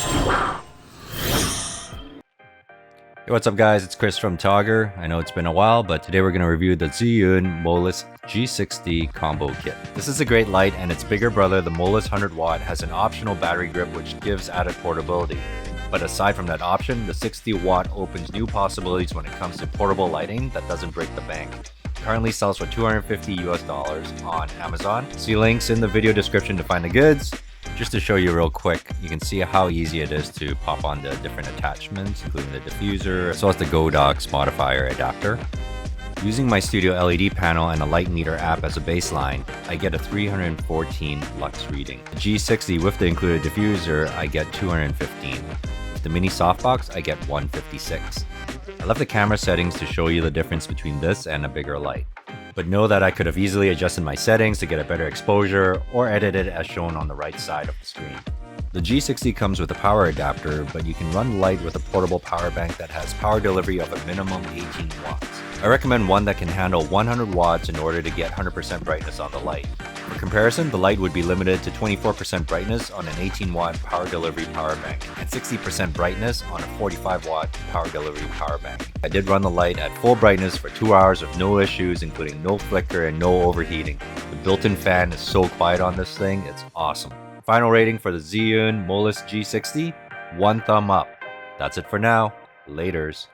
Hey, what's up guys, it's Chris from Togger. I know it's been a while, but today we're going to review the Zhiyun Molus G60 combo kit. This is a great light, and its bigger brother, the Molus 100 watt, has an optional battery grip which gives added portability. But aside from that option, the 60 watt opens new possibilities when it comes to portable lighting that doesn't break the bank. It currently sells for $250 on Amazon. See links in the video description to find the goods. Just to show you real quick, you can see how easy it is to pop on the different attachments, including the diffuser, as well as the Godox modifier adapter. Using my studio LED panel and a light meter app as a baseline, I get a 314 lux reading. The G60 with the included diffuser, I get 215. With the mini softbox, I get 156. I left the camera settings to show you the difference between this and a bigger light. But know that I could have easily adjusted my settings to get a better exposure or edit it as shown on the right side of the screen. The G60 comes with a power adapter, but you can run the light with a portable power bank that has power delivery of a minimum 18 watts. I recommend one that can handle 100 watts in order to get 100% brightness on the light. For comparison, the light would be limited to 24% brightness on an 18 watt power delivery power bank and 60% brightness on a 45 watt power delivery power bank. I did run the light at full brightness for 2 hours with no issues, including no flicker and no overheating. The built-in fan is so quiet on this thing, it's awesome. Final rating for the Zhiyun Molus G60, 1 thumb up. That's it for now. Laters.